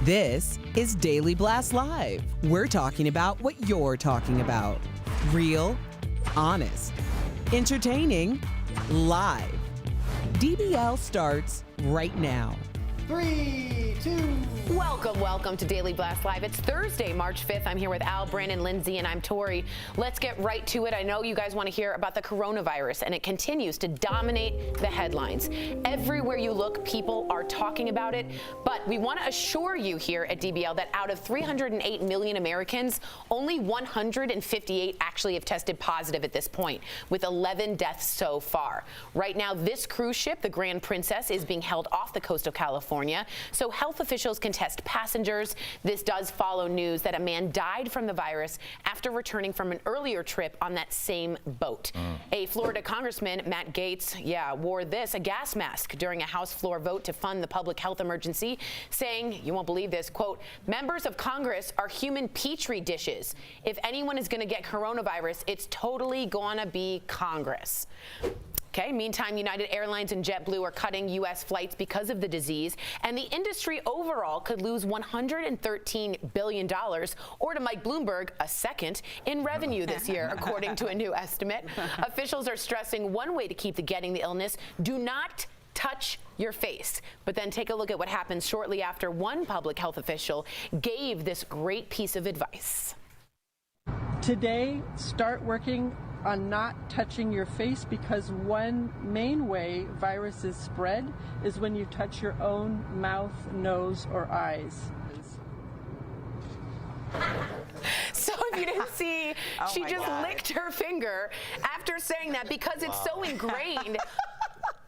This is Daily Blast Live. We're talking about what you're talking about. Real, honest, entertaining, live. DBL starts right now. 3, 2. Welcome to Daily Blast Live. It's Thursday, March 5th. I'm here with Al, Brandon, Lindsay, and I'm Tori. Let's get right to it. I know you guys want to hear about the coronavirus, and it continues to dominate the headlines. Everywhere you look, people are talking about it, but we want to assure you here at DBL that out of 308 million Americans, only 158 actually have tested positive at this point, with 11 deaths so far. Right now, this cruise ship, the Grand Princess, is being held off the coast of California, so health officials can test passengers. This does follow news that a man died from the virus after returning from an earlier trip on that same boat. A Florida Congressman, Matt Gaetz, wore a gas mask during a House floor vote to fund the public health emergency, saying, you won't believe this, quote, "Members of Congress are human petri dishes. If anyone is going to get coronavirus, it's totally gonna be Congress." Okay, meantime, United Airlines and JetBlue are cutting U.S. flights because of the disease, and the industry overall could lose $113 billion, or to Mike Bloomberg, a second, in revenue this year, according to a new estimate. Officials are stressing one way to keep getting the illness: do not touch your face. But then take a look at what happens shortly after one public health official gave this great piece of advice. Today, start working on not touching your face, because one main way viruses spread is when you touch your own mouth, nose, or eyes. So if you didn't see, she just licked her finger after saying that, because it's so ingrained.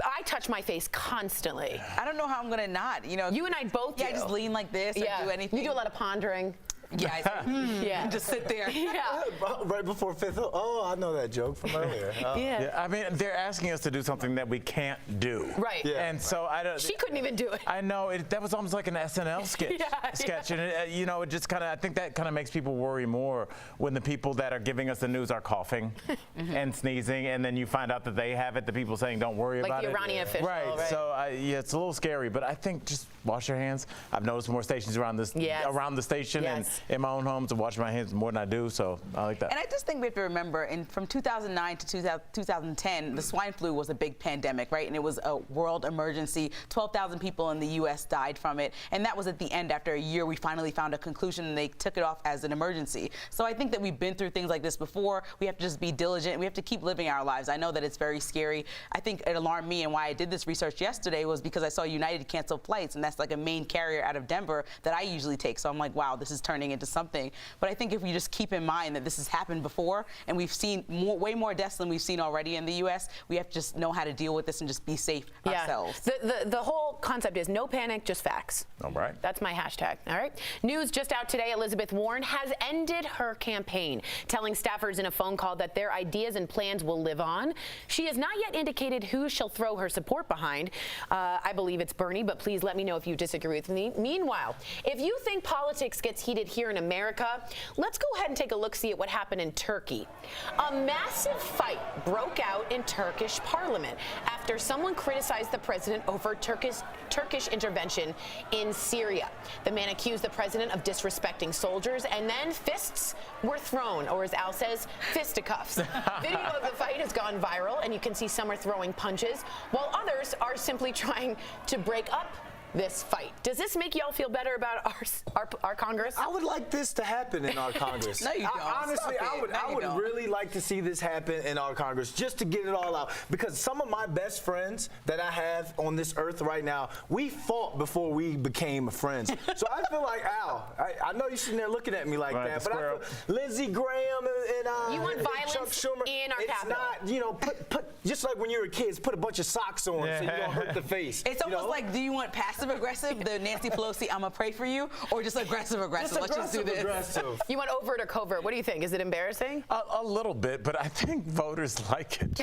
I touch my face constantly. I don't know how I'm gonna not. You know, you and I both do. I just lean like this. Yeah. Or do anything. You do a lot of pondering. Yeah, yeah. Just sit there. Yeah. Right before fifth. Oh, I know that joke from earlier. Yeah. I mean, they're asking us to do something that we can't do. Right. Yeah. And so I don't. She couldn't even do it. I know that was almost like an SNL sketch. And it, it just kind of. I think that kind of makes people worry more when the people that are giving us the news are coughing and sneezing, and then you find out that they have it. The people saying don't worry about it. Like the Iranian official. Right. So it's a little scary, but I think just wash your hands. I've noticed more stations around this around the station and in my own home to wash my hands more than I do, so I like that. And I just think we have to remember, from 2009 to 2010, the swine flu was a big pandemic, right? And it was a world emergency. 12,000 people in the U.S. died from it, and that was at the end. After a year, we finally found a conclusion, and they took it off as an emergency. So I think that we've been through things like this before. We have to just be diligent. We have to keep living our lives. I know that it's very scary. I think it alarmed me, and why I did this research yesterday was because I saw United cancel flights, and that's like a main carrier out of Denver that I usually take. So I'm like, wow, this is turning into something. But I think if we just keep in mind that this has happened before, and we've seen way more deaths than we've seen already in the U.S., we have to just know how to deal with this and just be safe ourselves. The whole concept is no panic, just facts. All right. That's my hashtag. All right. News just out today: Elizabeth Warren has ended her campaign, telling staffers in a phone call that their ideas and plans will live on. She has not yet indicated who she'll throw her support behind. I believe it's Bernie, but please let me know if you disagree with me. Meanwhile, if you think politics gets heated here in America, let's go ahead and take a look-see at what happened in Turkey. A massive fight broke out in Turkish parliament after someone criticized the president over Turkish intervention in Syria. The man accused the president of disrespecting soldiers, and then fists were thrown, or as Al says, fisticuffs. Video of the fight has gone viral, and you can see some are throwing punches, while others are simply trying to break up this fight. Does this make y'all feel better about our Congress? I would like this to happen in our Congress. No, you don't. Honestly, I would really like to see this happen in our Congress, just to get it all out. Because some of my best friends that I have on this earth right now, we fought before we became friends. So I feel like, Al, I know you're sitting there looking at me like that, but I feel Lindsey Graham and you want violence Chuck Schumer, in our it's capital. not, put just like when you were kids, put a bunch of socks on so you don't hurt the face. It's almost like, do you want passive-aggressive, the Nancy Pelosi, I'm gonna pray for you, or just aggressive-aggressive? Let's just do this. Aggressive. You want overt or covert? What do you think? Is it embarrassing? A little bit, but I think voters like it.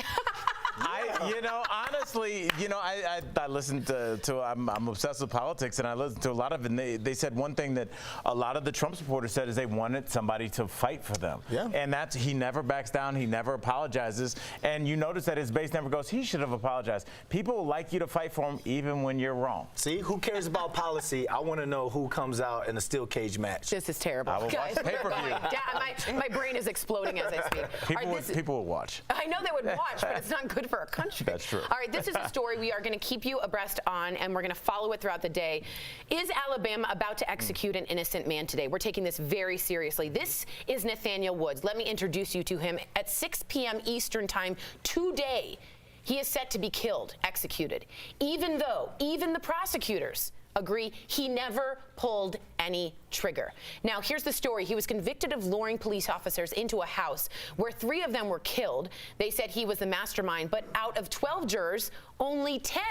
Honestly, I listened to I'm obsessed with politics, and I listened to a lot of it, and they said one thing that a lot of the Trump supporters said is they wanted somebody to fight for them. Yeah. And that's, he never backs down, he never apologizes, and you notice that his base never goes, he should have apologized. People like you to fight for him even when you're wrong. See, who cares about policy? I want to know who comes out in a steel cage match. This is terrible. I will watch pay-per-view. My brain is exploding as I speak. People will watch. I know they would watch, but it's not good for our country. That's true. All right, this is a story we are going to keep you abreast on, and we're going to follow it throughout the day. Is Alabama about to execute an innocent man today? We're taking this very seriously. This is Nathaniel Woods. Let me introduce you to him. At 6 p.m. Eastern time today, he is set to be killed, executed, even though even the prosecutors agree he never pulled any trigger. Now, here's the story. He was convicted of luring police officers into a house where 3 of them were killed. They said he was the mastermind, but out of 12 jurors, only 10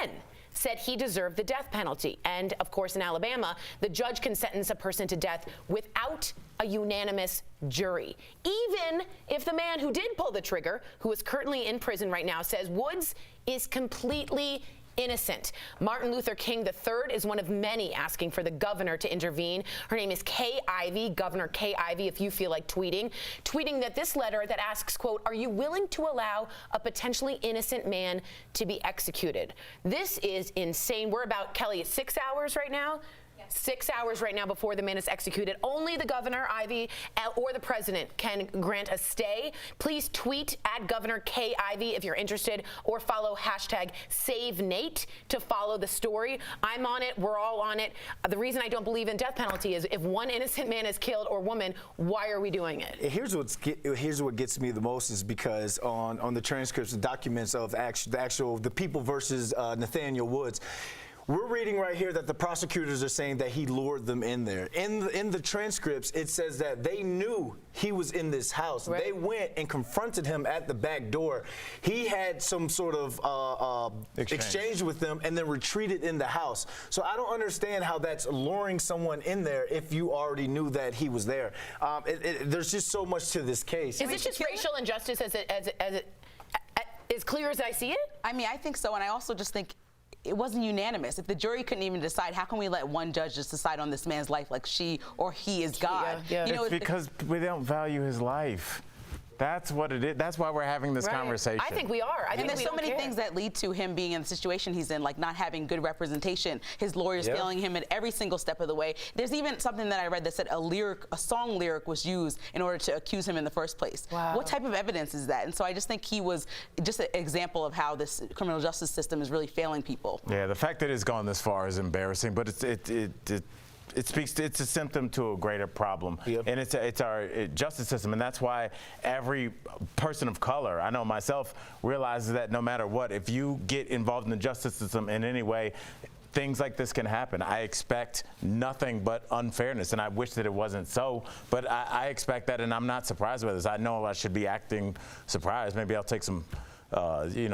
said he deserved the death penalty. And of course, in Alabama, the judge can sentence a person to death without a unanimous jury. Even if the man who did pull the trigger, who is currently in prison right now, says Woods is completely innocent. Martin Luther King III is one of many asking for the governor to intervene. Her name is Kay Ivey, Governor Kay Ivey, if you feel like tweeting that this letter that asks, quote, are you willing to allow a potentially innocent man to be executed? This is insane. We're about, Kelly, 6 hours right now? 6 hours right now before the man is executed. Only the governor, Ivey, or the president can grant a stay. Please tweet at Governor Kay Ivey if you're interested, or follow #SaveNate to follow the story. I'm on it. We're all on it. The reason I don't believe in death penalty is if one innocent man is killed, or woman, why are we doing it? Here's what gets me the most is because on the transcripts, the documents of the people versus Nathaniel Woods, we're reading right here that the prosecutors are saying that he lured them in there. In the transcripts, it says that they knew he was in this house. Right. They went and confronted him at the back door. He had some sort of exchange with them and then retreated in the house. So I don't understand how that's luring someone in there if you already knew that he was there. There's just so much to this case. Is this just racial injustice as clear as I see it? I mean, I think so, and I also just think it wasn't unanimous. If the jury couldn't even decide, how can we let one judge just decide on this man's life like she or he is God? Yeah. It's because we don't value his life. That's what it is. That's why we're having this conversation. I think we are. And there's so many things that lead to him being in the situation he's in, like not having good representation, his lawyers failing him at every single step of the way. There's even something that I read that said a song lyric was used in order to accuse him in the first place. Wow. What type of evidence is that? And so I just think he was just an example of how this criminal justice system is really failing people. Yeah, the fact that it's gone this far is embarrassing, but it's a symptom to a greater problem, and it's our justice system, and that's why every person of color, I know myself, realizes that no matter what, if you get involved in the justice system in any way, things like this can happen. I expect nothing but unfairness, and I wish that it wasn't so, but I expect that, and I'm not surprised by this. I know I should be acting surprised. Maybe I'll take some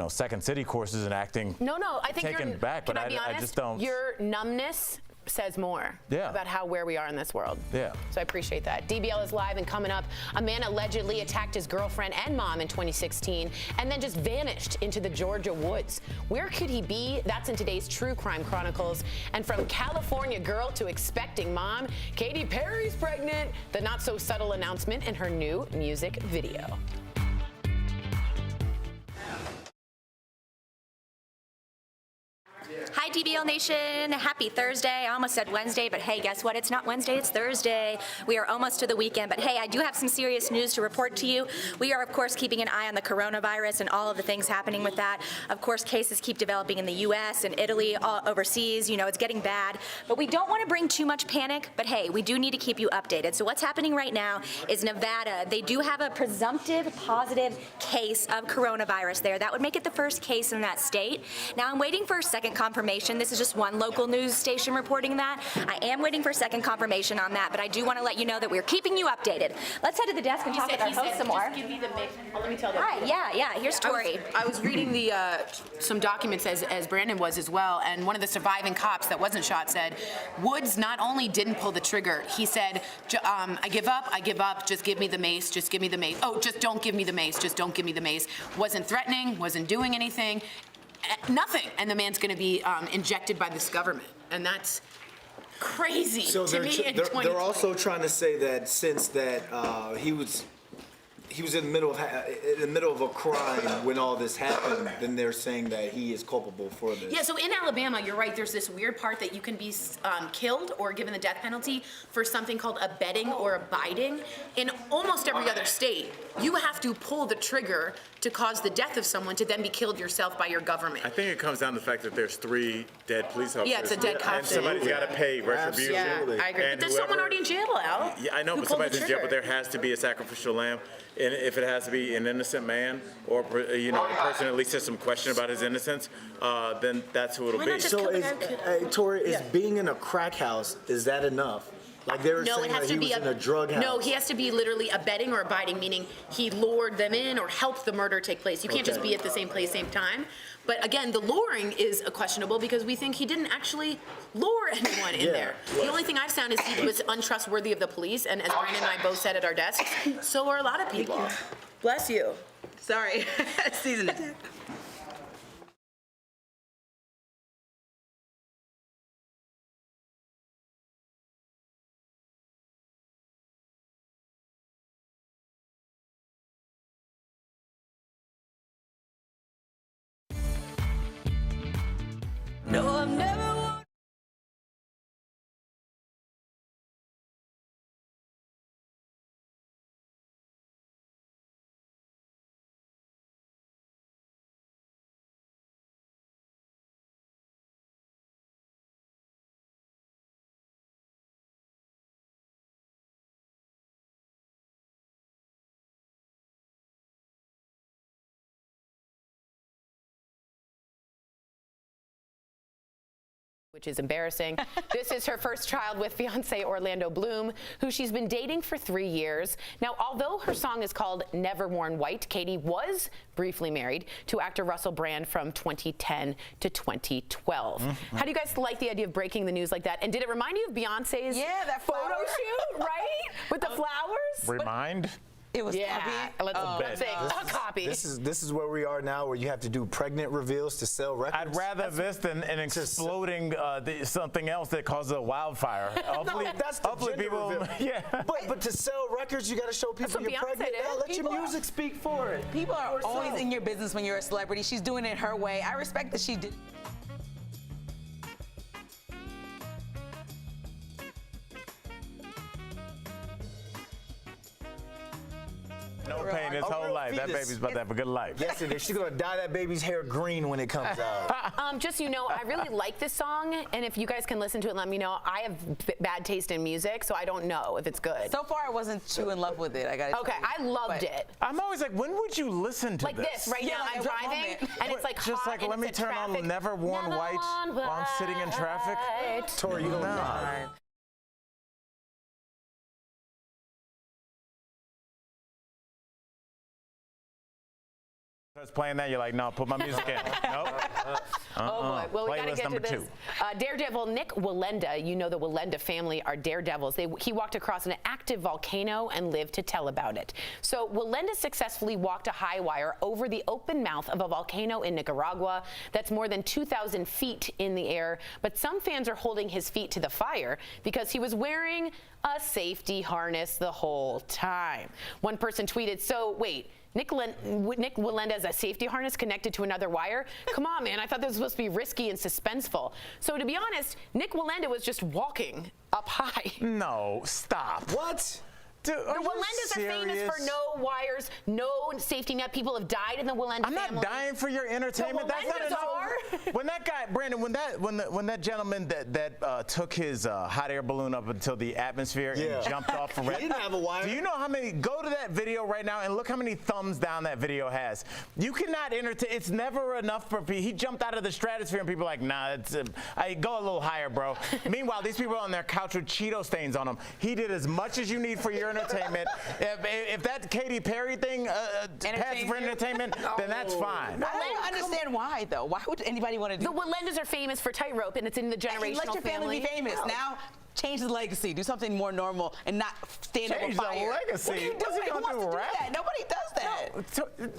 Second City courses in acting. No, I think taken back, but I just don't. Your numbness says more about where we are in this world. Yeah. So I appreciate that. DBL is live, and coming up, a man allegedly attacked his girlfriend and mom in 2016 and then just vanished into the Georgia woods. Where could he be? That's in today's True Crime Chronicles. And from California girl to expecting mom, Katy Perry's pregnant. The not so subtle announcement in her new music video. Hi, DBL Nation. Happy Thursday. I almost said Wednesday, but hey, guess what? It's not Wednesday, it's Thursday. We are almost to the weekend, but hey, I do have some serious news to report to you. We are, of course, keeping an eye on the coronavirus and all of the things happening with that. Of course, cases keep developing in the U.S. and Italy, all overseas. You know, it's getting bad, but we don't want to bring too much panic, but hey, we do need to keep you updated. So what's happening right now is Nevada. They do have a presumptive positive case of coronavirus there. That would make it the first case in that state. Now, I'm waiting for a second confirmation confirmation. This is just one local news station reporting that. I am waiting for second confirmation on that, but I do want to let you know that we're keeping you updated. Let's head to the desk and talk with our host some more. Just give me the mix. Oh, let me tell them. Hi, yeah. Here's Tori. I was reading the some documents as Brandon was as well, and one of the surviving cops that wasn't shot said Woods not only didn't pull the trigger, he said, I give up, just give me the mace, just give me the mace. Oh, just don't give me the mace, just don't give me the mace. Wasn't threatening, wasn't doing anything, nothing. And the man's gonna be injected by this government, and that's crazy So to me in they're also trying to say that since that he was in the middle of a crime when all this happened, then they're saying that he is culpable for this. Yeah, so in Alabama, you're right, there's this weird part that you can be killed or given the death penalty for something called abetting or abiding. In almost every other state, you have to pull the trigger to cause the death of someone to then be killed yourself by your government. I think it comes down to the fact that there's 3 dead police officers. Yeah, it's a dead cop. And somebody's got to pay retribution. Yeah, I agree. And but there's someone whoever- already in jail, Al. Yeah, I know, who but pulled the somebody's in jail, but trigger. there has to be a sacrificial lamb. And if it has to be an innocent man or, a person at least has some question about his innocence, then that's who it'll Why be. not just So kill the is, guy who killed- Tori, is being in a crack house, is that enough? Like they were No, saying it has that to he be was in a drug house. No, he has to be literally abetting or abiding, meaning he lured them in or helped the murder take place. You can't just Okay. be at the same place, same time. But again, the luring is questionable because we think he didn't actually lure anyone in there. The only thing I've found is he was untrustworthy of the police, and as Brandon and I both said at our desks, so are a lot of people. Bless you. Sorry. Season attack. No, I've never wanted. Which is embarrassing. This is her first child with fiance Orlando Bloom, who she's been dating for 3 years. Now, although her song is called Never Worn White, Katie was briefly married to actor Russell Brand from 2010 to 2012. How do you guys like the idea of breaking the news like that? And did it remind you of Beyonce's that photo flower. shoot, right? With the flowers? Remind? It was Yeah, puppy. let's say a copy. This is where we are now, where you have to do pregnant reveals to sell records. I'd rather this than an exploding something else that causes a wildfire. Hopefully, That's the hopefully gender people, reveal. yeah. But to sell records, you got to show people what you're Beyonce pregnant. did. Now, let People your are- music speak for it. People are Yourself. always in your business when you're a celebrity. She's doing it her way. I respect that she did. No pain his A whole real life. That fetus. baby's about to have a good life. Yes, it is. She's gonna dye that baby's hair green when it comes out. Just so you know, I really like this song, and if you guys can listen to it and let me know, I have bad taste in music, so I don't know if it's good. So far, I wasn't too in love with it. I got Okay, I loved it. I'm always like, when would you listen to Like this right Yeah, now, like I'm at what driving, moment? and it's like Just hot, like, and let me it's a turn traffic. on Never Worn Never White Worn while I'm sitting in traffic. White. Tori, you don't know. Starts playing that, you're like, no, put my music in. Nope. Oh boy, well, we got to Playlist get to number this. 2. Daredevil Nick Wallenda, you know the Wallenda family are daredevils. He walked across an active volcano and lived to tell about it. So Wallenda successfully walked a high wire over the open mouth of a volcano in Nicaragua that's more than 2,000 feet in the air. But some fans are holding his feet to the fire because he was wearing a safety harness the whole time. One person tweeted, so wait, Nick Wallenda has a safety harness connected to another wire? Come on, man. I thought this was supposed to be risky and suspenseful. So to be honest, Nick Wallenda was just walking up high. No, stop. What? Dude, The Wallendas are famous for no wires, no safety net. People have died in the Wallenda family. I'm not dying for your entertainment. The That's not Wallendas enough. are. When that guy, Brandon, when that gentleman that took his hot air balloon up until the atmosphere and jumped off from He didn't have a wire. Do you know how many? Go to that video right now and look how many thumbs down that video has. You cannot entertain. It's never enough for people. He jumped out of the stratosphere and people are like, nah, it's I go a little higher, bro. Meanwhile, these people are on their couch with Cheeto stains on them. He did as much as you need for your entertainment. If that Katy Perry thing passes for entertainment, then that's fine. I don't understand why, though. Why would anybody want to do The Wallendas are famous for tightrope, and it's in the generational Let your family be famous. No. Now, change the legacy. Do something more normal and not stand over Change fire. the legacy? What are you What's he doing? Who gonna wants to do, do rap? that? Nobody does that.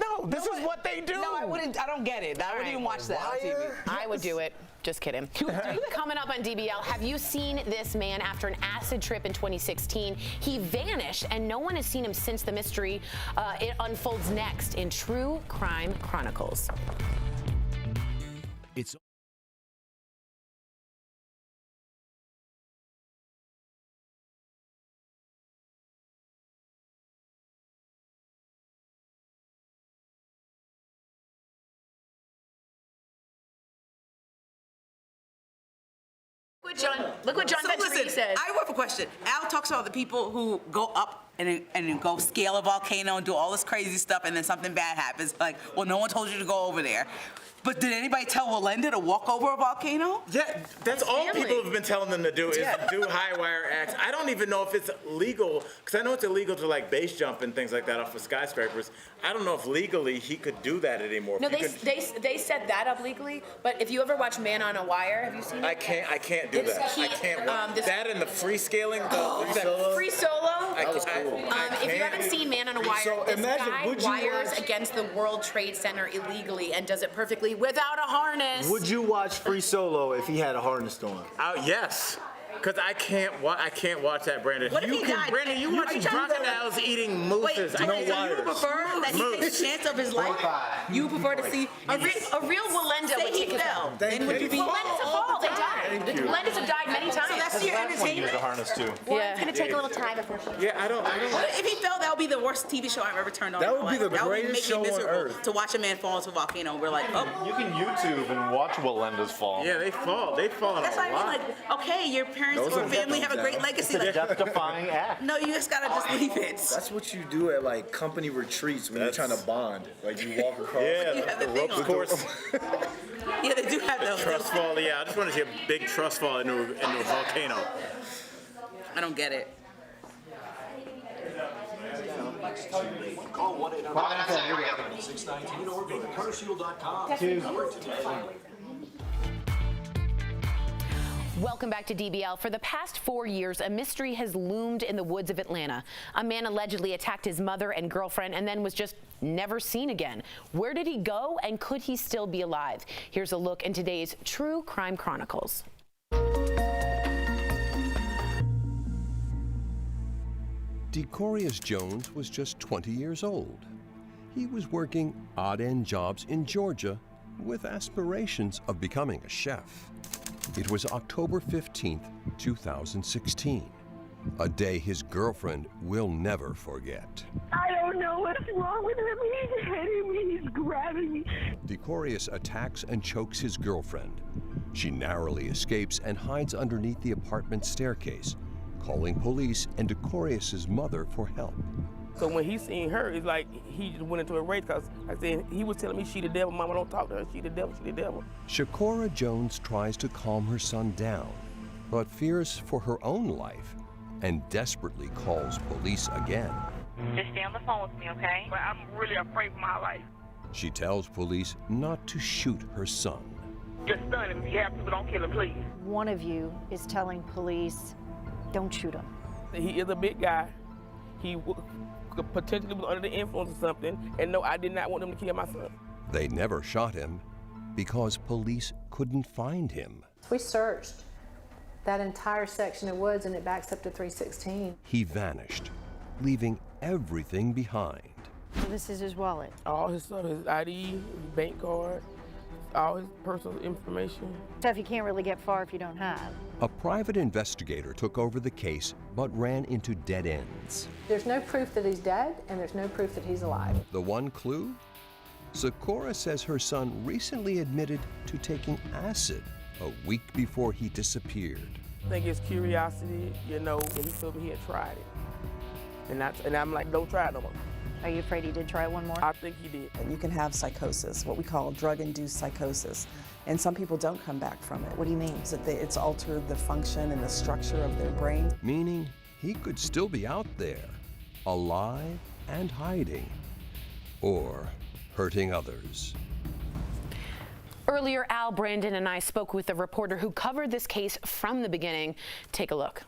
No, this is what they do. No, I wouldn't. I don't get it. I wouldn't even watch that on TV. I would do it. Just kidding. Coming up on DBL, have you seen this man after an acid trip in 2016? He vanished, and no one has seen him since. The mystery it unfolds next in True Crime Chronicles. It's Look what John So Venture listen, said. I have a question. Al talks about the people who go up and then go scale a volcano and do all this crazy stuff, and then something bad happens. Like, well, no one told you to go over there. But did anybody tell Wallenda to walk over a volcano? Yeah, that's all people have been telling them to do is do high wire acts. I don't even know if it's legal, because I know it's illegal to like base jump and things like that off of skyscrapers. I don't know if legally he could do that anymore. No, they set that up legally, but if you ever watch Man on a Wire, have you seen it? I can't do that. I can't watch that and the free scaling. Free Solo? That was cool. If you haven't seen Man on a Wire, So this imagine, guy would you wires watch- against the World Trade Center illegally and does it perfectly without a harness. Would you watch Free Solo if he had a harness on? Yes. Because I can't watch that, Brandon. What if he died? Brandon, you Are watch you talking about- crocodiles eating Wait, mooses. so you prefer that he takes a chance of his life? You prefer to see A real Wallenda say would he take his fell. own. Then would you be? Wallendas have fallen. They died. The Wallendas have died many times. So that's your entertainment. harness too. Well, it's going to take a little time before she. Yeah, I don't. What if he fell? That would be the worst TV show I've ever turned on. That in my would be life. the That would greatest make show me on miserable earth. to watch a man fall into a volcano. We're like, oh. You can YouTube and watch Wallendas fall. Yeah, they fall. They fall That's a why I lot. mean, like, okay, your parents or family have a great legacy. Like, Death-defying act. no, you just gotta just leave it. That's what you do at like company retreats when you're trying to bond. Like you walk across. You have the thing on. course. Yeah, they do have those. Trust fall. Yeah, I just want to see a big trust fall into a volcano. I don't get it. call 1-800-619 or go to carshield.com. Welcome back to DBL. For the past 4 years, a mystery has loomed in the woods of Atlanta. A man allegedly attacked his mother and girlfriend and then was just never seen again. Where did he go, and could he still be alive? Here's a look in today's True Crime Chronicles. Decorrius Jones was just 20 years old. He was working odd-end jobs in Georgia with aspirations of becoming a chef. It was October 15th, 2016, a day his girlfriend will never forget. I don't know what's wrong with him. He's hitting me, he's grabbing me. Decorrius attacks and chokes his girlfriend. She narrowly escapes and hides underneath the apartment staircase, calling police and Decorrius's mother for help. So when he seen her, it's like he just went into a rage because I said he was telling me she the devil. Mama, don't talk to her. She the devil. She the devil. Shakora Jones tries to calm her son down, but fears for her own life and desperately calls police again. Just stay on the phone with me, okay? But I'm really afraid for my life. She tells police not to shoot her son. Just stun him. If you have to, but don't kill him, please. One of you is telling police, don't shoot him. He is a big guy. He could potentially was under the influence of something, and no, I did not want them to kill my son. They never shot him because police couldn't find him. We searched that entire section of woods, and it backs up to 316. He vanished, leaving everything behind. So this is his wallet. All his stuff, his ID, his bank card, all his personal information. Stuff you can't really get far if you don't have. A private investigator took over the case but ran into dead ends. There's no proof that he's dead, and there's no proof that he's alive. The one clue? Zecora says her son recently admitted to taking acid a week before he disappeared. I think it's curiosity, you know, and he told me he had tried it. And I'm like, don't try it no more. Are you afraid he did try one more? I think he did. You can have psychosis, what we call drug-induced psychosis, and some people don't come back from it. What do you mean? So it's altered the function and the structure of their brain. Meaning he could still be out there, alive and hiding, or hurting others. Earlier, Al, Brandon, and I spoke with a reporter who covered this case from the beginning. Take a look.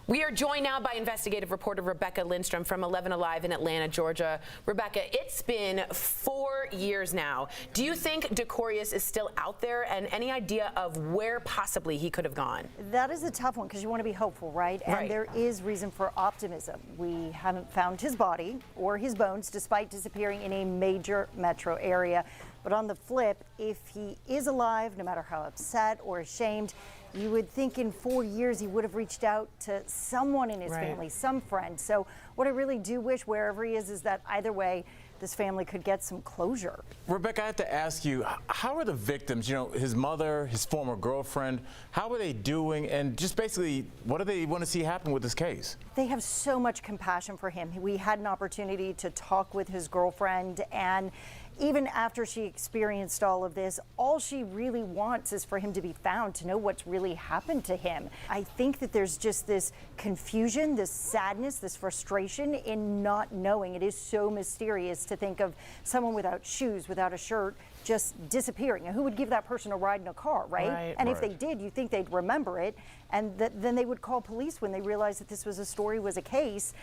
We are joined now by investigative reporter Rebecca Lindstrom from 11 Alive in Atlanta, Georgia. Rebecca, it's been 4 years now. Do you think Decorous is still out there, and any idea of where possibly he could have gone? That is a tough one because you want to be hopeful, right? And there is reason for optimism. We haven't found his body or his bones despite disappearing in a major metro area. But on the flip, if he is alive, no matter how upset or ashamed, you would think in 4 years he would have reached out to someone in his family, some friend. So what I really do wish wherever he is that either way, this family could get some closure. Rebecca, I have to ask you, how are the victims, you know, his mother, his former girlfriend, how are they doing? And just basically, what do they want to see happen with this case? They have so much compassion for him. We had an opportunity to talk with his girlfriend, and even after she experienced all of this, all she really wants is for him to be found, to know what's really happened to him. I think that there's just this confusion, this sadness, this frustration in not knowing. It is so mysterious to think of someone without shoes, without a shirt, just disappearing. And who would give that person a ride in a car, right? And if they did, you think they'd remember it, and then they would call police when they realized that this was a story, was a case,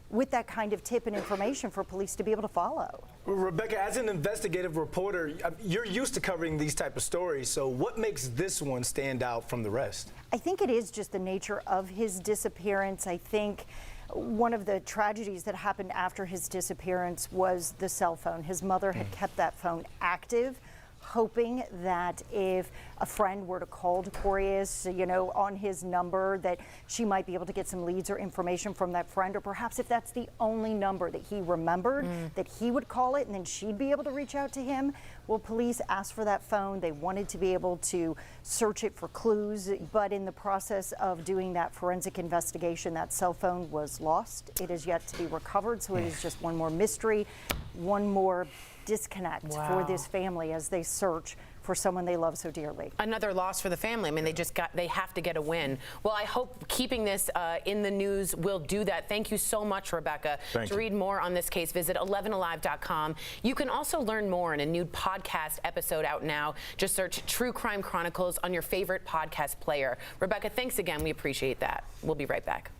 with that kind of tip and information for police to be able to follow. Rebecca, as an investigative reporter, you're used to covering these type of stories, so what makes this one stand out from the rest? I think it is just the nature of his disappearance. I think one of the tragedies that happened after his disappearance was the cell phone. His mother had kept that phone active, hoping that if a friend were to call Decorous, you know, on his number, that she might be able to get some leads or information from that friend, or perhaps if that's the only number that he remembered, that he would call it and then she'd be able to reach out to him. Well, police asked for that phone. They wanted to be able to search it for clues, but in the process of doing that forensic investigation, that cell phone was lost. It is yet to be recovered, so it is just one more mystery, one more disconnect for this family as they search for someone they love so dearly. Another loss for the family. I mean, they have to get a win. Well, I hope keeping this in the news will do that. Thank you so much, Rebecca. To read more on this case, visit 11alive.com. You can also learn more in a new podcast episode out now. Just search True Crime Chronicles on your favorite podcast player. Rebecca, thanks again. We appreciate that. We'll be right back.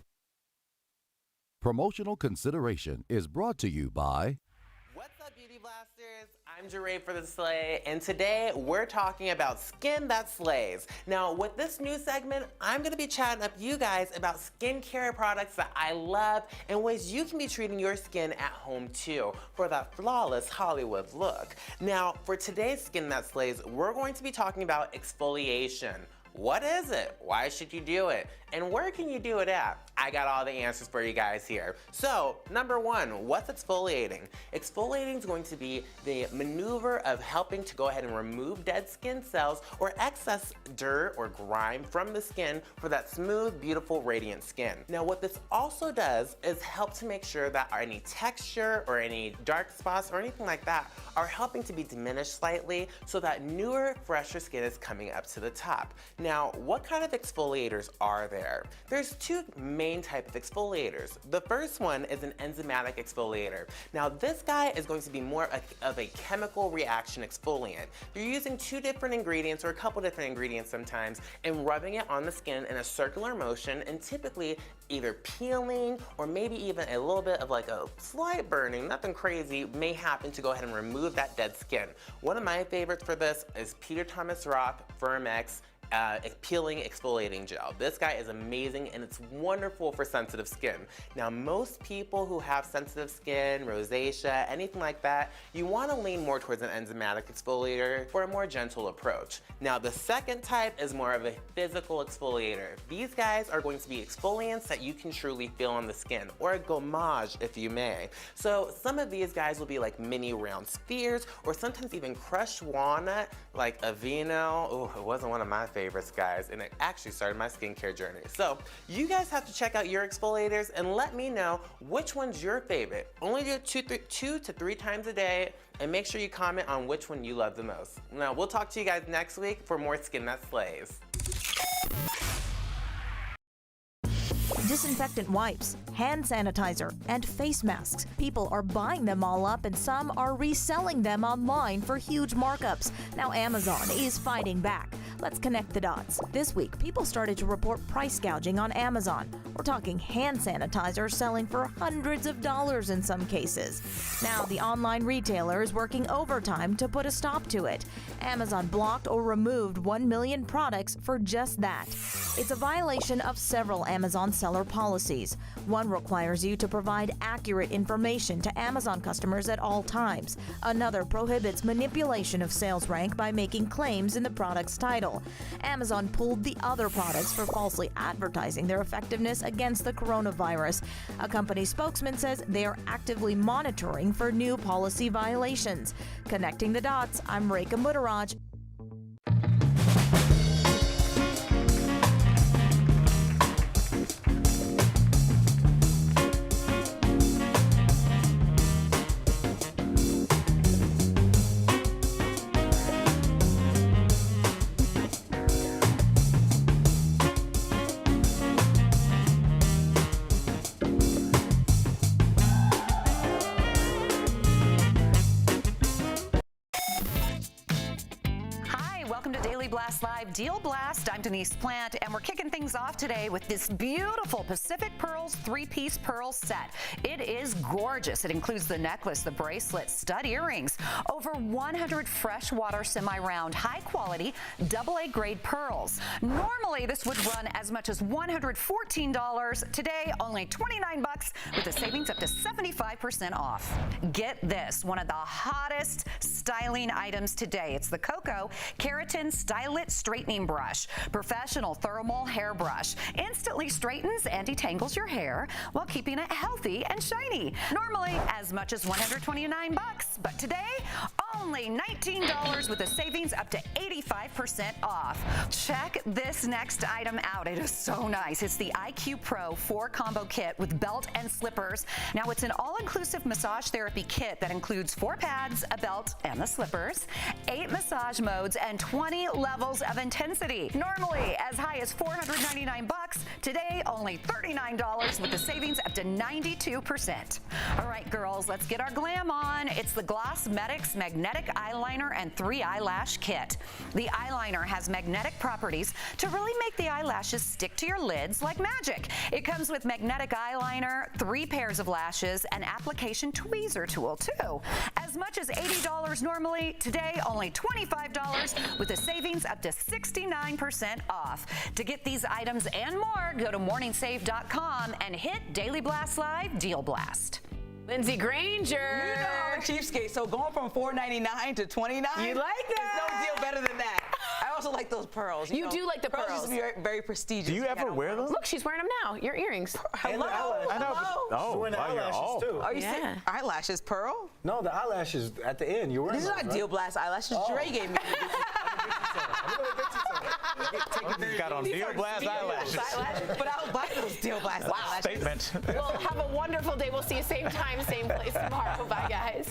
Promotional consideration is brought to you by... What's up, Beauty Blasters? I'm Jeray for the Slay, and today we're talking about skin that slays. Now, with this new segment, I'm gonna be chatting up you guys about skincare products that I love and ways you can be treating your skin at home too for that flawless Hollywood look. Now, for today's Skin That Slays, we're going to be talking about exfoliation. What is it? Why should you do it? And where can you do it at? I got all the answers for you guys here. So, number one, what's exfoliating? Exfoliating is going to be the maneuver of helping to go ahead and remove dead skin cells or excess dirt or grime from the skin for that smooth, beautiful, radiant skin. Now, what this also does is help to make sure that any texture or any dark spots or anything like that are helping to be diminished slightly so that newer, fresher skin is coming up to the top. Now, what kind of exfoliators are there? There's two main types of exfoliators. The first one is an enzymatic exfoliator. Now, this guy is going to be more of a chemical reaction exfoliant. You're using two different ingredients or a couple different ingredients sometimes and rubbing it on the skin in a circular motion and typically either peeling or maybe even a little bit of like a slight burning, nothing crazy, may happen to go ahead and remove that dead skin. One of my favorites for this is Peter Thomas Roth Firmex peeling exfoliating gel. This guy is amazing and it's wonderful for sensitive skin. Now, most people who have sensitive skin, rosacea, anything like that, you want to lean more towards an enzymatic exfoliator for a more gentle approach. Now, the second type is more of a physical exfoliator. These guys are going to be exfoliants that you can truly feel on the skin, or a gommage if you may. So some of these guys will be like mini round spheres, or sometimes even crushed walnut, like Aveeno. Oh, it wasn't one of my favorites, guys, and it actually started my skincare journey. So you guys have to check out your exfoliators and let me know which one's your favorite. Only do it 2 to 3 times a day, and make sure you comment on which one you love the most. Now, we'll talk to you guys next week for more Skin That Slays. Disinfectant wipes, hand sanitizer, and face masks. People are buying them all up and some are reselling them online for huge markups. Now Amazon is fighting back. Let's connect the dots. This week, people started to report price gouging on Amazon. We're talking hand sanitizer selling for hundreds of dollars in some cases. Now, the online retailer is working overtime to put a stop to it. Amazon blocked or removed 1 million products for just that. It's a violation of several Amazon seller policies. One requires you to provide accurate information to Amazon customers at all times. Another prohibits manipulation of sales rank by making claims in the product's title. Amazon pulled the other products for falsely advertising their effectiveness against the coronavirus. A company spokesman says they are actively monitoring for new policy violations. Connecting the dots, I'm Rekha Muttaraj. Welcome to Daily Blast Live Deal Blast. I'm Denise Plant, and we're kicking things off today with this beautiful Pacific Pearls 3-piece pearl set. It is gorgeous. It includes the necklace, the bracelet, stud earrings, over 100 freshwater semi-round, high-quality, AA grade pearls. Normally, this would run as much as $114. Today, only $29 with a savings up to 75% off. Get this, one of the hottest styling items today. It's the Coco Keratin Stylit Straightening Brush. Professional thermal hairbrush. Instantly straightens and detangles your hair while keeping it healthy and shiny. Normally as much as $129, but today only $19 with a savings up to 85% off. Check this next item out. It is so nice. It's the IQ Pro 4 combo kit with belt and slippers. Now it's an all-inclusive massage therapy kit that includes 4 pads, a belt, and the slippers, 8 massage modes, and 20 levels of intensity. Normally as high as $499, today only $39 with the savings up to 92%. All right, girls, let's get our glam on. It's the Glossmetics Magnetic Eyeliner and 3 Eyelash Kit. The eyeliner has magnetic properties to really make the eyelashes stick to your lids like magic. It comes with magnetic eyeliner, 3 pairs of lashes, and application tweezer tool too. As much as $80 normally, today only $25 with a savings up to 69% off. To get these items and more, go to morningsave.com and hit Daily Blast Live Deal Blast. Lindsey Granger. You know I'm a cheapskate, so going from $4.99 to $29. You like that? There's no deal better than that. I also like those pearls. You do like the pearls. Pearls used to be very, very prestigious. Do you ever wear them? Look, she's wearing them now. Your earrings. Hello. I know. She's wearing the eyelashes too. Are you saying eyelashes, pearl? No, the eyelashes at the end. You're wearing These are not Deal Blast eyelashes. Dre gave me. He's got on Deal Blast eyelashes. But I'll buy those Deal Blast eyelashes. Statement. Well, have a wonderful day. We'll see you same time, same place tomorrow. Bye, guys.